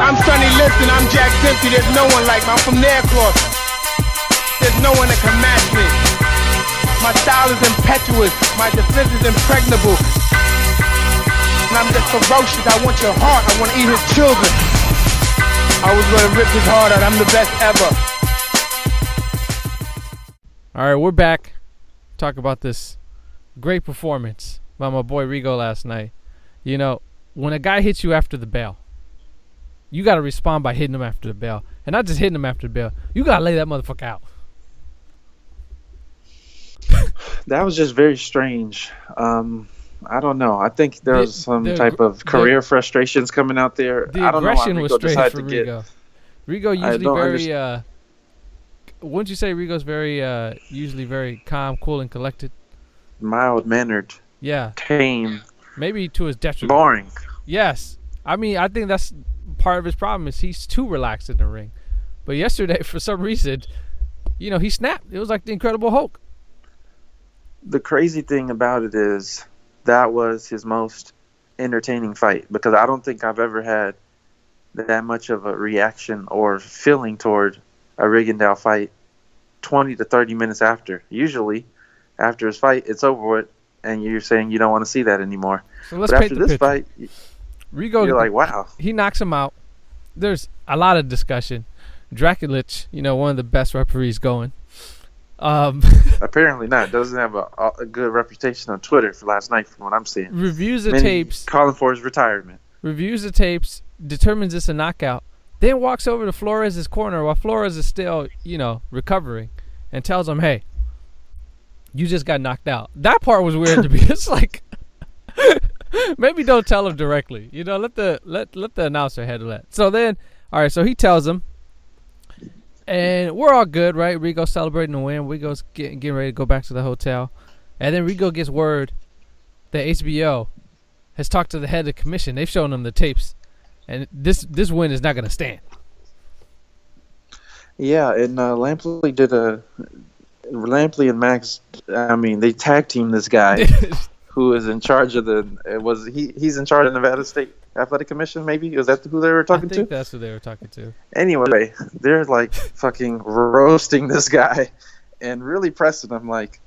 I'm Sonny Liston, I'm Jack Dempsey, there's no one like me. I'm from Nairclaw. There's no one that can match me. My style is impetuous, my defense is impregnable. And I'm just ferocious, I want your heart, I want to eat his children. I was going to rip his heart out, I'm the best ever. Alright, we're back. Talk about this great performance by my boy Rigo last night. You know, when a guy hits you after the bell, you got to respond by hitting him after the bell. And not just hitting him after the bell. You got to lay that motherfucker out. That was just very strange. I don't know. I think there's some type of career frustrations coming out there. The I don't know why aggression was Rigo strange for decided to Rigo. Rigo usually very... wouldn't you say Rigo's very, usually very calm, cool, and collected? Mild-mannered. Yeah. Tame. Maybe to his detriment. Boring. Yes. I mean, I think that's part of his problem is he's too relaxed in the ring. But yesterday, for some reason, you know, he snapped. It was like the Incredible Hulk. The crazy thing about it is that was his most entertaining fight because I don't think I've ever had that much of a reaction or feeling toward a Rigondeaux fight 20 to 30 minutes after. Usually, after his fight, it's over with, and you're saying you don't want to see that anymore. So let's but paint after the this picture. fight, Rigo, you're like, wow. He knocks him out. There's a lot of discussion. Draculich, you know, one of the best referees going. Apparently not. Doesn't have a good reputation on Twitter for last night from what I'm seeing. Reviews the tapes. Calling for his retirement. Reviews the tapes. Determines it's a knockout. Then walks over to Flores' corner while Flores is still, you know, recovering. And tells him, hey, you just got knocked out. That part was weird to me. It's like, maybe don't tell him directly. You know, let the announcer handle that. So then, all right, so he tells him. And we're all good, right? Rigo's celebrating the win. Rigo's getting ready to go back to the hotel. And then Rigo gets word that HBO has talked to the head of the commission. They've shown him the tapes. And this win is not going to stand. Yeah, and Lampley and Max, I mean, they tag teamed this guy who is in charge of he's in charge of Nevada State Athletic Commission, maybe? Was that who they were talking to? I think that's who they were talking to. Anyway, they're like fucking roasting this guy and really pressing him like,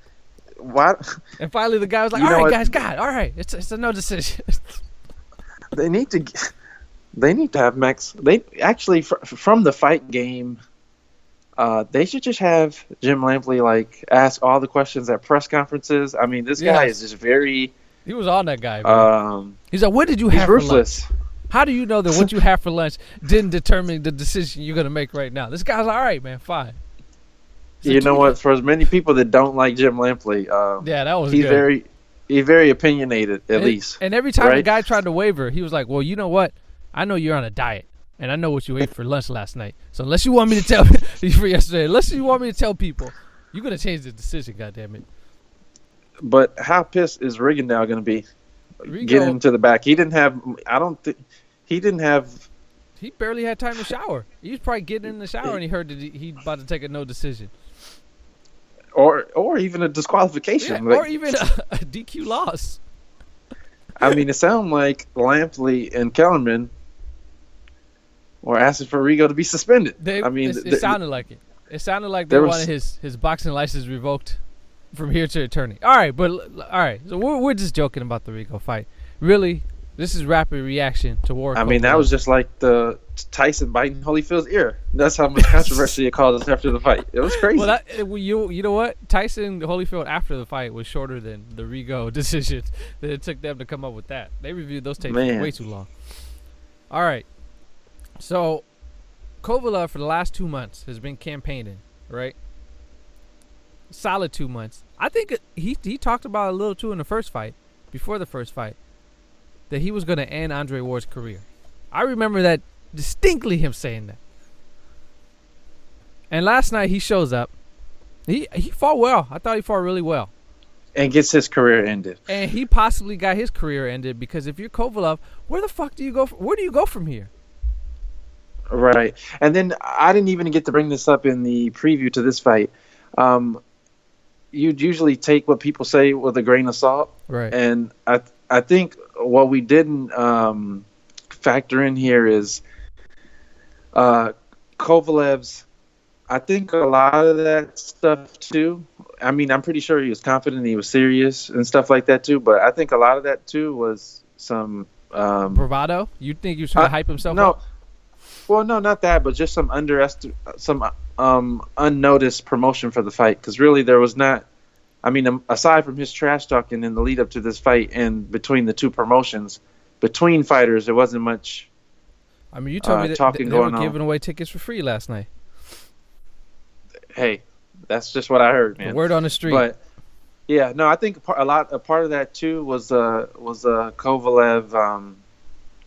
what? And finally the guy was like, all right, guys, God, all right. It's a no decision. They need to have Max. They actually, from the fight game, they should just have Jim Lampley like ask all the questions at press conferences. I mean, this guy is just very... He was on that guy, man. He's like, what did you have ruthless. For lunch? How do you know that what you have for lunch didn't determine the decision you're going to make right now? This guy's like, all right, man, fine. You know what? For as many people that don't like Jim Lampley, yeah, that was he's good. He's very opinionated, at least. And every time the guy tried to waver, he was like, well, you know what? I know you're on a diet, and I know what you ate for lunch last night. So unless you want me to tell for yesterday, unless you want me to tell people, you're going to change the decision, goddammit. But how pissed is Rigondeaux going to be getting him to the back? He didn't have – He barely had time to shower. He was probably getting in the shower, and he heard that he's about to take a no decision. Or even a disqualification. Yeah, or even a DQ loss. I mean, it sounded like Lampley and Kellerman were asking for Rigo to be suspended. It sounded like it. It sounded like they wanted his boxing license revoked from here to attorney. All right. So we're just joking about the Rigo fight. Really, this is rapid reaction to War. I mean, that was just like the Tyson biting Holyfield's ear. That's how much controversy it caused after the fight. It was crazy. Well, you know what? Tyson Holyfield after the fight was shorter than the Rigo decision. It took them to come up with that. They reviewed those tapes for way too long. All right. So, Kovalev for the last 2 months has been campaigning, right? Solid 2 months. I think he talked about it a little too in the first fight, before the first fight, that he was going to end Andre Ward's career. I remember that distinctly, him saying that. And last night he shows up. He fought well. I thought he fought really well. And gets his career ended. And he possibly got his career ended because if you're Kovalev, where the fuck do you go? Where do you go from here? Right. And then I didn't even get to bring this up in the preview to this fight. You'd usually take what people say with a grain of salt. Right. And I think what we didn't factor in here is Kovalev's, I think a lot of that stuff too. I mean, I'm pretty sure he was confident, he was serious and stuff like that too. But I think a lot of that too was some bravado. You think he was trying to hype himself no, up? well, no, not that, but just some unnoticed promotion for the fight. Because really, there was not. I mean, aside from his trash talking in the lead up to this fight and between the two promotions, between fighters, there wasn't much. I mean, you told me that talking they were going on. giving away tickets for free last night. Hey, that's just what I heard, man. The word on the street. But yeah, no, I think a part of that too was Kovalev,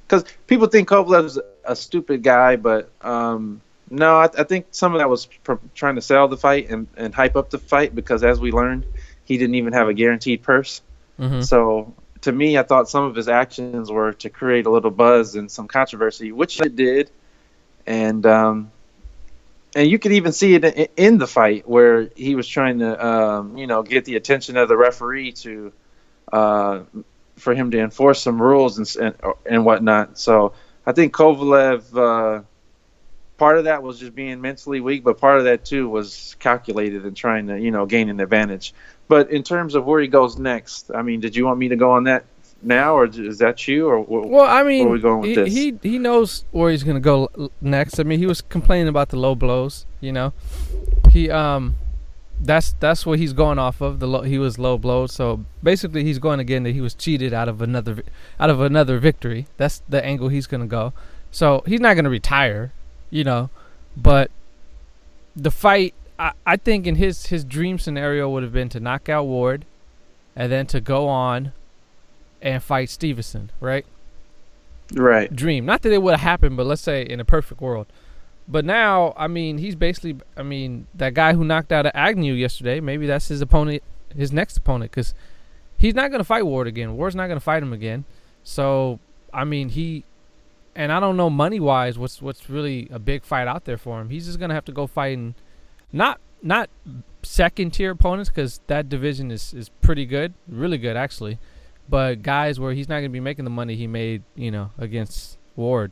because people think Kovalev's a stupid guy, but no, I think some of that was trying to sell the fight and hype up the fight, because as we learned, he didn't even have a guaranteed purse. Mm-hmm. So to me, I thought some of his actions were to create a little buzz and some controversy, which it did, and you could even see it in the fight where he was trying to, get the attention of the referee to, for him to enforce some rules and whatnot. So I think Kovalev, part of that was just being mentally weak, but part of that too was calculated and trying to, gain an advantage. But in terms of where he goes next, I mean, did you want me to go on that now, or is that you, or well, I mean, where are we going with this? He knows where he's gonna go next. I mean, he was complaining about the low blows. He that's what he's going off of. He was low blows. So basically, he's going again that he was cheated out of another victory. That's the angle he's gonna go. So he's not gonna retire, but the fight. I think in his dream scenario would have been to knock out Ward, and then to go on and fight Stevenson, right? Right. Dream. Not that it would have happened, but let's say in a perfect world. But now, I mean, he's basically, that guy who knocked out Agnew yesterday, maybe that's his opponent, his next opponent, because he's not going to fight Ward again. Ward's not going to fight him again. So, I mean, and I don't know money-wise what's really a big fight out there for him. He's just going to have to go fighting not second-tier opponents, because that division is pretty good, really good, actually. But guys where he's not going to be making the money he made, against Ward.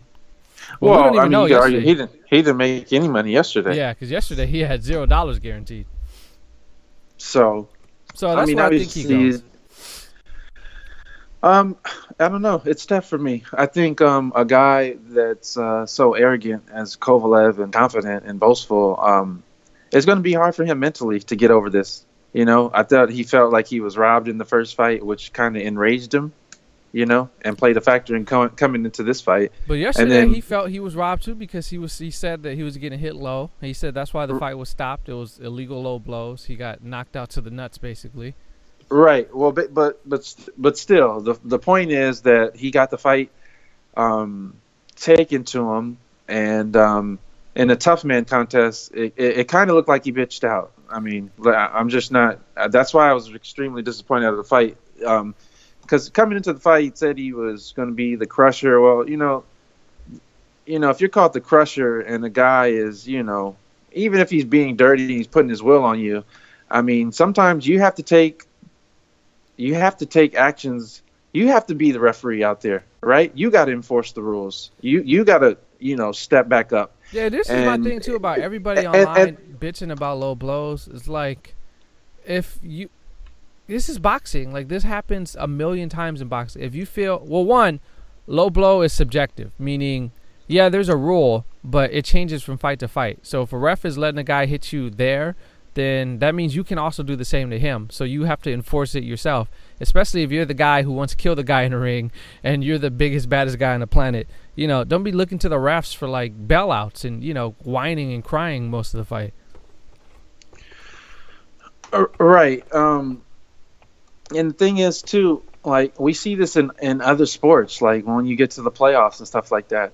Well, we don't even know he didn't make any money yesterday. Yeah, because yesterday he had $0 guaranteed. So that's where I think he goes. I don't know. It's tough for me. I think a guy that's so arrogant as Kovalev and confident and boastful, it's going to be hard for him mentally to get over this. I thought he felt like he was robbed in the first fight, which kind of enraged him, and played a factor in coming into this fight. But yesterday he felt he was robbed too, because he said that he was getting hit low. He said that's why the fight was stopped. It was illegal low blows. He got knocked out to the nuts, basically. Right. Well, but still, the point is that he got the fight taken to him, and in a tough man contest, it kind of looked like he bitched out. I mean, I'm just not. That's why I was extremely disappointed out of the fight. Because coming into the fight, he said he was going to be the crusher. Well, if you're called the crusher and the guy is, even if he's being dirty, he's putting his will on you. I mean, sometimes you have to take actions. You have to be the referee out there, right? You got to enforce the rules. You got to, step back up. Yeah, this is my thing too about everybody online bitching about low blows. It's like, this is boxing. Like, this happens a million times in boxing. If you feel, one, low blow is subjective, meaning, yeah, there's a rule, but it changes from fight to fight. So if a ref is letting a guy hit you there, then that means you can also do the same to him. So you have to enforce it yourself, especially if you're the guy who wants to kill the guy in the ring and you're the biggest, baddest guy on the planet. Don't be looking to the refs for, like, bailouts and, whining and crying most of the fight. Right. And the thing is, too, like, we see this in other sports, like when you get to the playoffs and stuff like that.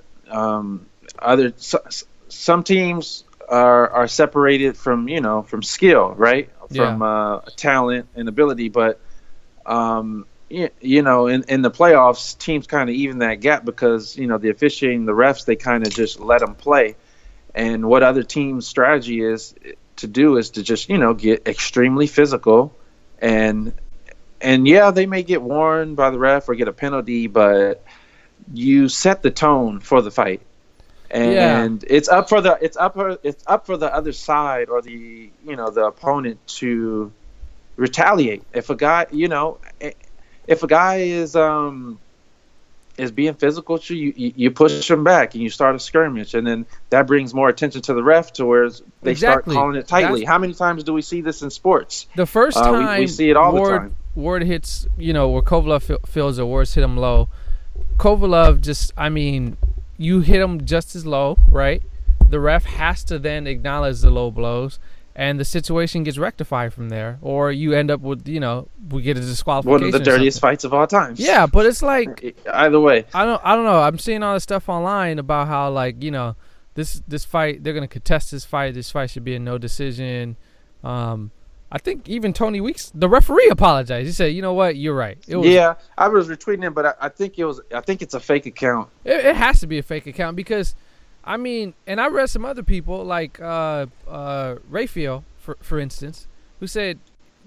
Some teams are separated from skill, right? From talent and ability, but in the playoffs, teams kind of even that gap because the officiating, the refs, they kind of just let them play. And what other teams' strategy is to just get extremely physical, and they may get warned by the ref or get a penalty, but you set the tone for the fight. and it's up for the other side or the opponent to retaliate. If a guy is being physical to you, you push him back and you start a skirmish, and then that brings more attention to the ref to where they start calling it tightly. How many times do we see this in sports? The first time we see it all the time. Ward hits, where Kovalev feels that Ward's hit him low. Kovalev you hit him just as low, right? The ref has to then acknowledge the low blows, and the situation gets rectified from there. Or you end up with, we get a disqualification. One of the dirtiest fights of all time. Yeah, but it's like either way. I don't know. I'm seeing all this stuff online about how this fight, they're gonna contest this fight. This fight should be a no decision. I think even Tony Weeks, the referee, apologized. He said, "You know what? You're right." I was retweeting it, but I think it's a fake account. It has to be a fake account because, and I read some other people like Rafael, for instance, who said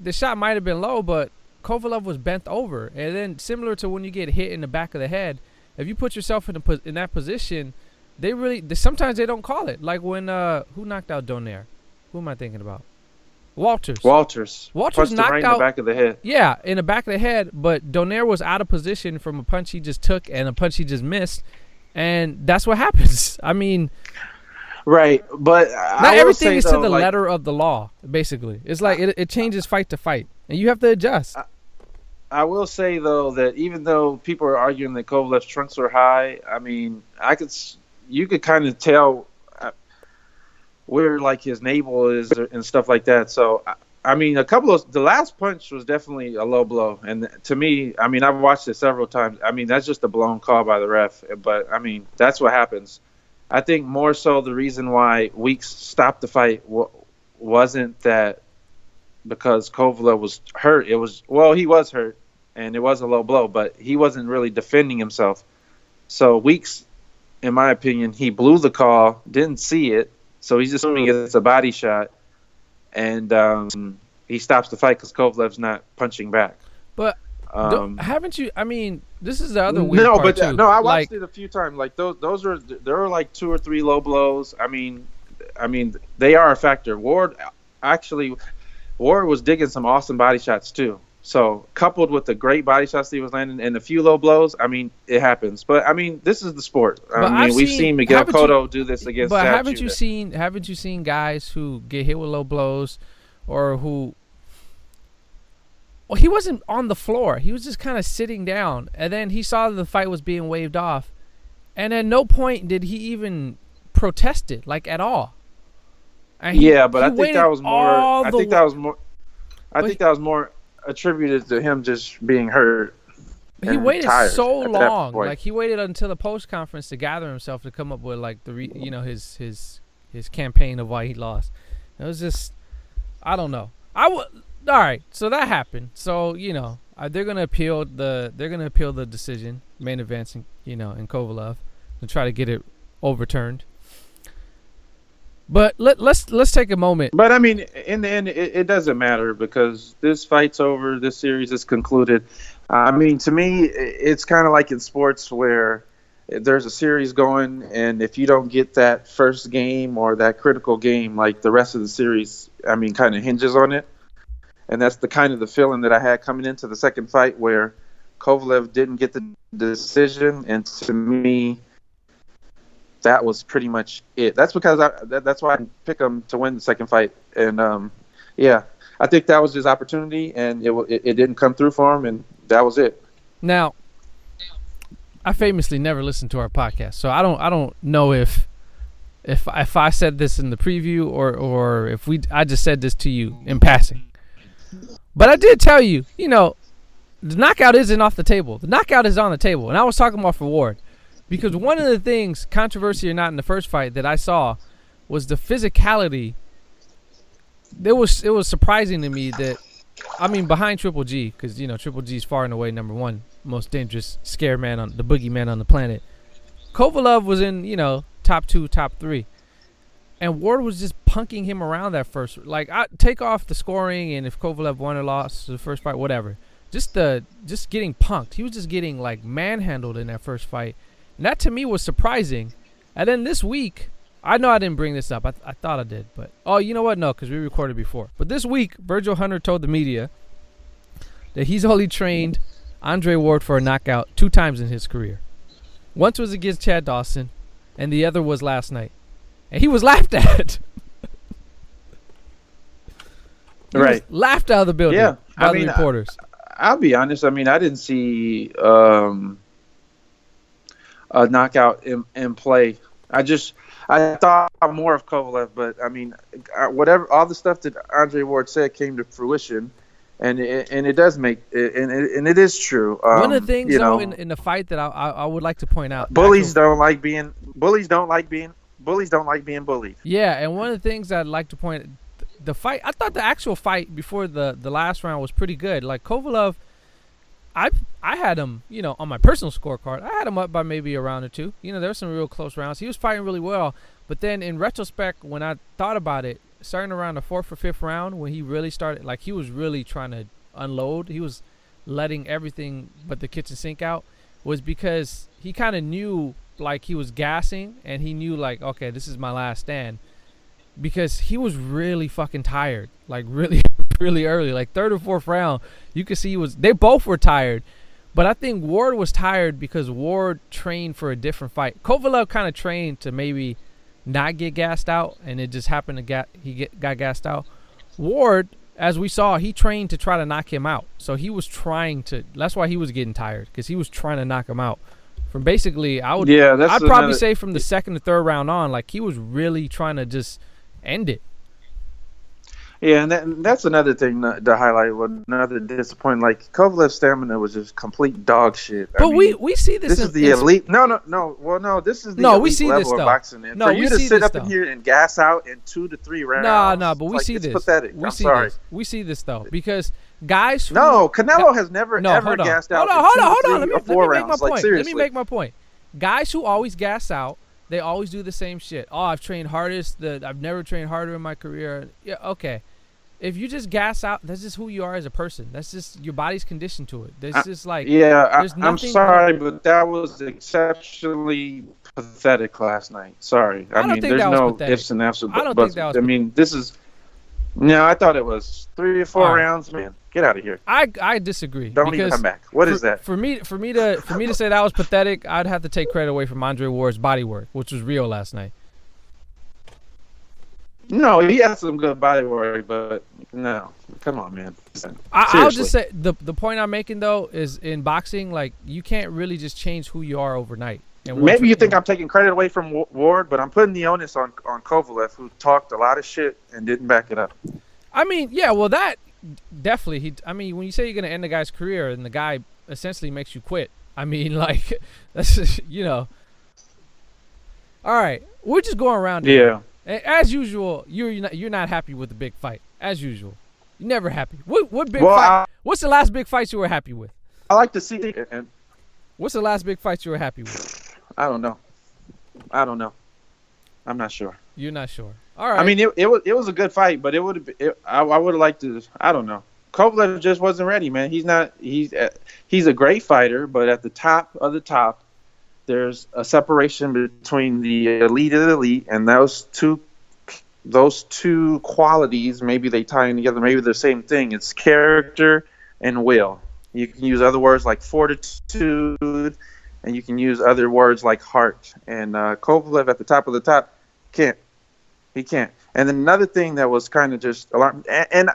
the shot might have been low, but Kovalev was bent over, and then similar to when you get hit in the back of the head, if you put yourself in that position, sometimes they don't call it. Like when who knocked out Donaire? Who am I thinking about? Walters knocked out in the back of the head. Yeah, in the back of the head, but Donaire was out of position from a punch he just took and a punch he just missed, and that's what happens. Right, but not everything is to the letter of the law. Basically, it's like it changes fight to fight, and you have to adjust. I will say though that even though people are arguing that Kovalev's trunks are high, you could kind of tell where like his navel is and stuff like that. So the last punch was definitely a low blow, and to me, I've watched it several times. That's just a blown call by the ref, but that's what happens. I think more so the reason why Weeks stopped the fight wasn't that because Kovalev was hurt. He was hurt, and it was a low blow, but he wasn't really defending himself. So Weeks, in my opinion, he blew the call, didn't see it, so he's assuming it's a body shot, and he stops the fight because Kovalev's not punching back. But haven't you? This is the other weird part too. No, I watched it a few times. Like there were like 2 or 3 low blows. They are a factor. Ward was digging some awesome body shots too. So coupled with the great body shots that he was landing and a few low blows, it happens. But this is the sport. We've seen Miguel Cotto do this against. But haven't you seen guys who get hit with low blows, or who? Well, he wasn't on the floor. He was just kind of sitting down, and then he saw that the fight was being waved off, and at no point did he even protest it, like at all. And but I think that was more. I think that was more attributed to him just being hurt. He waited so long. Like he waited until the post conference to gather himself to come up with like his campaign of why he lost. It was just, I don't know. All right, so that happened. So they're gonna appeal the decision, main advancing in Kovalev, to try to get it overturned. But let's take a moment. But in the end, it doesn't matter because this fight's over. This series is concluded. To me, it's kind of like in sports where there's a series going, and if you don't get that first game or that critical game, like the rest of the series, kind of hinges on it. And that's the kind of the feeling that I had coming into the second fight where Kovalev didn't get the decision, and to me, that was pretty much it. That's because that's why I pick him to win the second fight. And I think that was his opportunity, and it didn't come through for him, and that was it. Now, I famously never listened to our podcast, so I don't know if I said this in the preview or if I just said this to you in passing. But I did tell you, the knockout isn't off the table. The knockout is on the table, and I was talking about for Ward. Because one of the things, controversy or not, in the first fight that I saw was the physicality. It was surprising to me that, behind Triple G, because Triple G is far and away number one most dangerous scare man on the boogeyman on the planet. Kovalev was in top 2, top 3, and Ward was just punking him around that first. Like, I take off the scoring and if Kovalev won or lost the first fight, whatever. Just getting punked. He was just getting like manhandled in that first fight. And that to me was surprising. And then this week, I know I didn't bring this up. I thought I did, but you know what? No, because we recorded before. But this week, Virgil Hunter told the media that he's only trained Andre Ward for a knockout 2 times in his career. Once was against Chad Dawson, and the other was last night. And he was laughed at. He was laughed out of the building by the reporters. I'll be honest. I mean, I didn't see a knockout in play. I thought more of Kovalev, but I mean, all the stuff that Andre Ward said came to fruition, and it does make and it is true. One of the things though in the fight that I would like to point out, bullies don't like being bullied. Yeah, and one of the things I'd like to point, the fight, I thought the actual fight before the last round was pretty good. Like Kovalev, I had him, on my personal scorecard, I had him up by maybe a round or 2. There were some real close rounds. He was fighting really well. But then in retrospect, when I thought about it, starting around the 4th or 5th round, when he really started, like he was really trying to unload, he was letting everything but the kitchen sink out, was because he kind of knew, like he was gassing, and he knew like, okay, this is my last stand. Because he was really fucking tired, like really, really early, like 3rd or 4th round. You could see they both were tired, but I think Ward was tired because Ward trained for a different fight. Kovalev kind of trained to maybe not get gassed out, and it just happened to got gassed out. Ward, as we saw, he trained to try to knock him out, so he was trying to. That's why he was getting tired, because he was trying to knock him out. From basically, I'd probably say from the 2nd or 3rd round on, like he was really trying to just end it. Yeah, and that's another thing to highlight. Another disappointment, like Kovalev's stamina was just complete dog shit. But we see this. This is the elite. No. Well, no, this is the elite we see level this, of though. boxing. And for you to sit up in here and gas out in 2 to 3 rounds. No, but we see this. It's pathetic. I'm sorry. We see this though, because guys. Canelo has never ever gassed out. Hold on. Let me make my point. Seriously. Let me make my point. Guys who always gas out, they always do the same shit. I've trained hardest. I've never trained harder in my career. Yeah, okay. If you just gas out, that's just who you are as a person. That's just your body's conditioned to it. There's just like I'm sorry, but that was exceptionally pathetic last night. Sorry, I mean there's no ifs and ands. I don't think that was. I mean this is. No, I thought it was 3 or 4 rounds. Man, get out of here. I disagree. Don't even come back. What is that? For me to say that was pathetic, I'd have to take credit away from Andre Ward's body work, which was real last night. No, he had some good body work, but no. Come on, man. I'll just say the point I'm making though is in boxing, like you can't really just change who you are overnight. And maybe you think I'm taking credit away from Ward, but I'm putting the onus on Kovalev, who talked a lot of shit and didn't back it up. I mean, yeah, well that definitely. When you say you're gonna end the guy's career and the guy essentially makes you quit, I mean, like that's just, All right, we're just going around here. Yeah. As usual, you're not happy with the big fight. As usual, you're never happy. What big fight? What's the last big fight you were happy with? I like to see it. What's the last big fight you were happy with? I don't know. I'm not sure. You're not sure. All right. I mean, it was a good fight, but I would have liked to. I don't know. Kovalev just wasn't ready, man. He's not. He's a great fighter, but at the top of the top, there's a separation between the elite of the elite, and those two qualities, maybe they tie in together. Maybe they're the same thing. It's character and will. You can use other words like fortitude, and you can use other words like heart. And Kovalev at the top of the top can't. He can't. And then another thing that was kind of just alarming, and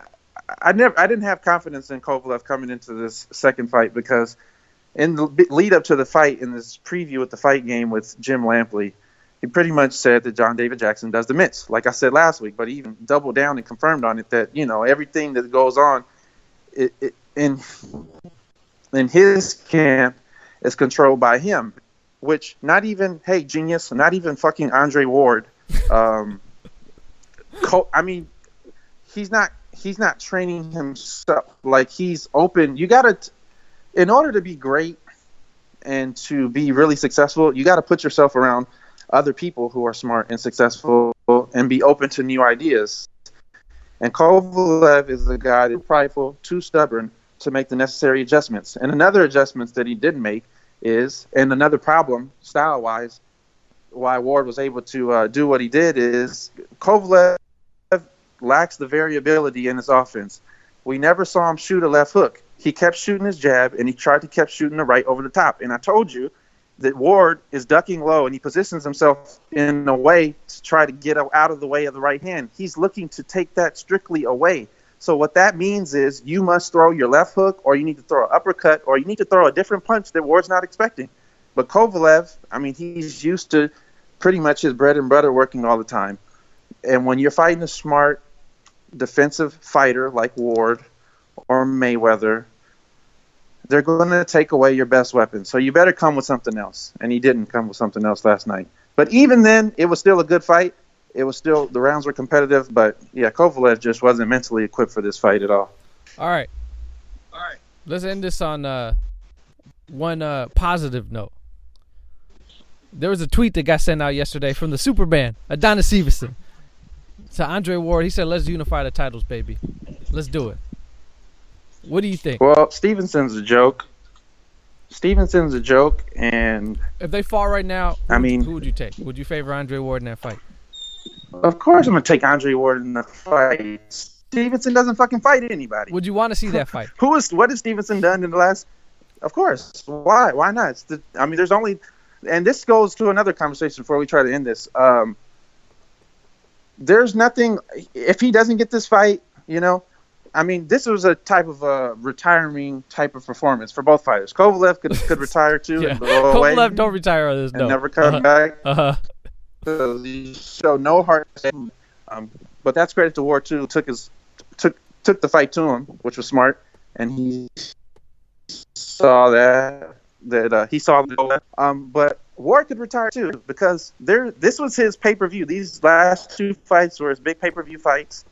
I didn't have confidence in Kovalev coming into this second fight, because in the lead up to the fight, in this preview at the fight game with Jim Lampley, he pretty much said that John David Jackson does the mitts, like I said last week, but he even doubled down and confirmed on it that, everything that goes on in his camp is controlled by him, which not even fucking Andre Ward. He's not training himself. Like, he's open. You gotta, in order to be great and to be really successful, you got to put yourself around other people who are smart and successful and be open to new ideas. And Kovalev is the guy that's prideful, too stubborn to make the necessary adjustments. And another adjustments that he didn't make is, and another problem style-wise, why Ward was able to do what he did is Kovalev lacks the variability in his offense. We never saw him shoot a left hook. He kept shooting his jab, and he tried to keep shooting the right over the top. And I told you that Ward is ducking low, and he positions himself in a way to try to get out of the way of the right hand. He's looking to take that strictly away. So what that means is you must throw your left hook, or you need to throw an uppercut, or you need to throw a different punch that Ward's not expecting. But Kovalev, I mean, he's used to pretty much his bread and butter working all the time. And when you're fighting a smart defensive fighter like Ward or Mayweather, they're going to take away your best weapon. So you better come with something else. And he didn't come with something else last night. But even then, it was still a good fight. It was still, the rounds were competitive. But, yeah, Kovalev just wasn't mentally equipped for this fight at all. All right. Let's end this on one positive note. There was a tweet that got sent out yesterday from the Superman, Adonis Stevenson, to Andre Ward. He said, let's unify the titles, baby. Let's do it. What do you think? Well, Stevenson's a joke. And if they fall right now, who would you take? Would you favor Andre Ward in that fight? Of course I'm going to take Andre Ward in the fight. Stevenson doesn't fucking fight anybody. Would you want to see that fight? What has Stevenson done in the last? Of course. Why? Why not? There's only, and this goes to another conversation before we try to end this. There's nothing, if he doesn't get this fight, this was a type of retiring type of performance for both fighters. Kovalev could retire too. Yeah. And go away Kovalev don't retire on this and never come back. So he showed no heart. But that's credit to Ward too. Took the fight to him, which was smart, and he saw that he saw that. But Ward could retire too, because this was his pay-per-view. These last two fights were his big pay-per-view fights.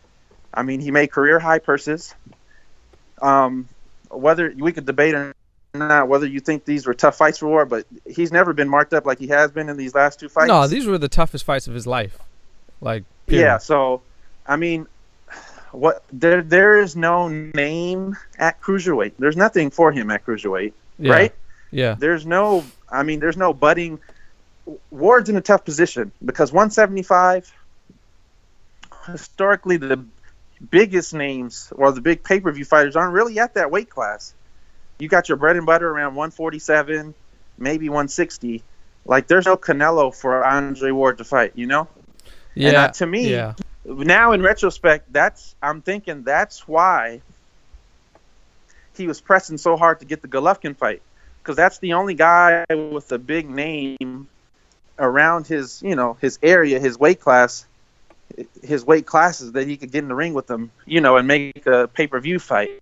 I mean, he made career high purses. Whether we could debate or not whether you think these were tough fights for Ward, but he's never been marked up like he has been in these last two fights. No, these were the toughest fights of his life. Period. Yeah, so I mean, there is no name at cruiserweight. There's nothing for him at cruiserweight, right? Yeah. There's no budding. Ward's in a tough position because 175, historically the biggest names or the big pay-per-view fighters aren't really at that weight class. You got your bread and butter around 147, maybe 160. Like, there's no Canelo for Andre Ward to fight, Yeah. And to me, now in retrospect, I'm thinking that's why he was pressing so hard to get the Golovkin fight, because that's the only guy with a big name around his area, his weight classes that he could get in the ring with them, and make a pay-per-view fight.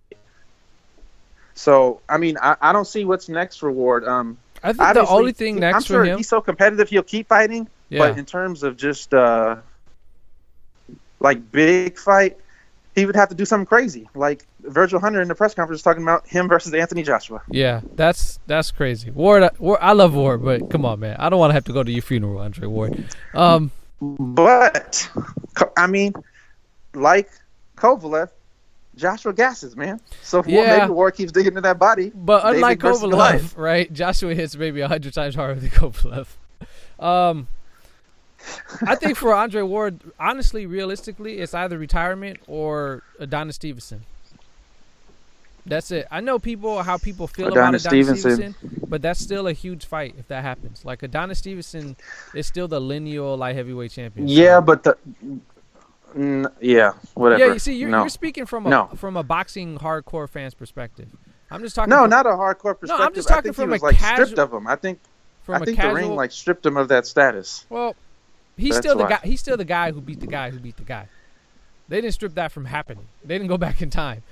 So, I mean, I don't see what's next for Ward. I think the only thing next for him, I'm sure he's so competitive he'll keep fighting. Yeah. But in terms of just big fight, he would have to do something crazy. Like Virgil Hunter in the press conference talking about him versus Anthony Joshua. Yeah, that's crazy. Ward, I love Ward, but come on, man. I don't want to have to go to your funeral, Andre Ward. But, I mean, like Kovalev, Joshua gasses, man. So maybe Ward keeps digging into that body. But unlike Kovalev, right, Joshua hits maybe 100 times harder than Kovalev. I think for Andre Ward, honestly, realistically, it's either retirement or Adonis Stevenson. That's it. I know how people feel about Adonis Stevenson, but that's still a huge fight if that happens. Like, Adonis Stevenson is still the lineal light heavyweight champion. Yeah, but whatever. Yeah, you see, you're speaking from a boxing hardcore fan's perspective. I'm just talking. No, not a hardcore perspective. No, I'm just talking from a casual. Stripped of him. I think the ring stripped him of that status. Well, he's still the guy. He's still the guy who beat the guy who beat the guy. They didn't strip that from happening. They didn't go back in time.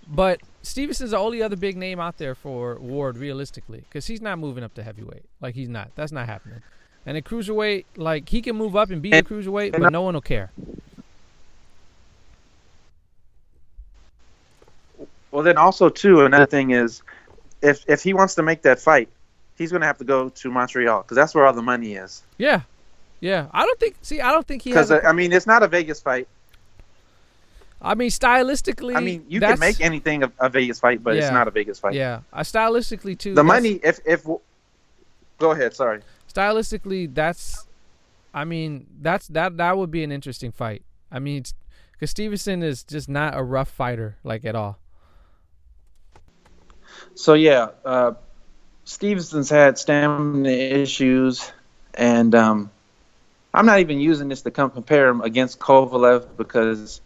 But Stevenson's the only other big name out there for Ward, realistically, because he's not moving up to heavyweight. Like, he's not. That's not happening. And at cruiserweight, like, he can move up and be a cruiserweight, but no one will care. Well, then also, too, another thing is, if he wants to make that fight, he's going to have to go to Montreal, because that's where all the money is. Yeah. I don't think he has. Because, it's not a Vegas fight. I mean, stylistically, you can make anything a Vegas fight, but it's not a Vegas fight. Yeah, stylistically too. The money, if go ahead, sorry. Stylistically, that's I mean, that would be an interesting fight. I mean, because Stevenson is just not a rough fighter, like, at all. So yeah, Stevenson's had stamina issues, and I'm not even using this to compare him against Kovalev because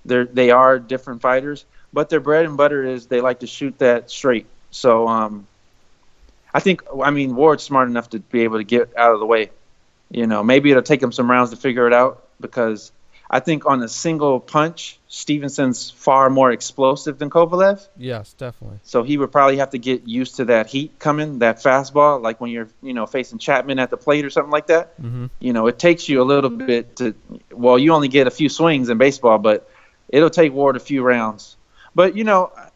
they are different fighters, but their bread and butter is they like to shoot that straight. So I mean, Ward's smart enough to be able to get out of the way. You know, maybe it'll take him some rounds to figure it out, because I think on a single punch, Stevenson's far more explosive than Kovalev. Yes, definitely. So he would probably have to get used to that heat coming, that fastball, like when you're, facing Chapman at the plate or something like that. Mm-hmm. It takes you a little bit to, well, you only get a few swings in baseball, but it'll take Ward a few rounds. But,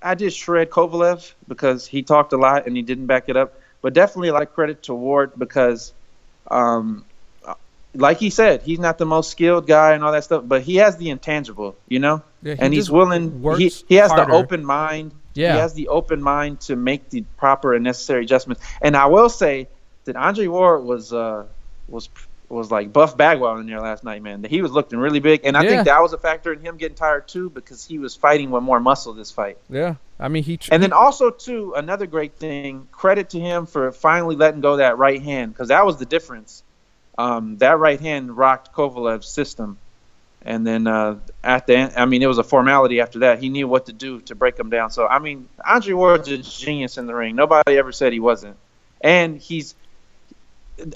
I did shred Kovalev because he talked a lot and he didn't back it up. But definitely a lot of credit to Ward because, like he said, he's not the most skilled guy and all that stuff, but he has the intangible, Yeah, and he's willing. He has the open mind. Yeah. He has the open mind to make the proper and necessary adjustments. And I will say that Andre Ward was like Buff Bagwell in there last night, man. He was looking really big, and I think that was a factor in him getting tired too, because he was fighting with more muscle this fight. Yeah, I mean and then also too, another great thing, credit to him for finally letting go that right hand, because that was the difference. That right hand rocked Kovalev's system, and then at the end, I mean, it was a formality after that. He knew what to do to break him down. So I mean, Andre Ward's a genius in the ring. Nobody ever said he wasn't, and he's.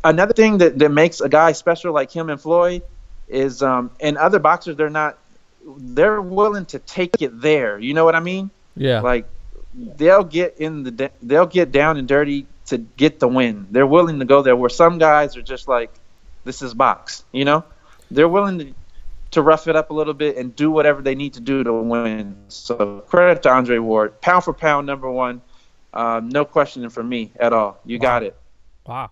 Another thing that makes a guy special like him and Floyd is, and other boxers, they're willing to take it there. You know what I mean? Yeah. Like they'll get down and dirty to get the win. They're willing to go there, where some guys are just like, this is box. They're willing to rough it up a little bit and do whatever they need to do to win. So credit to Andre Ward, pound for pound, number one. No questioning from me at all. You got it. Wow.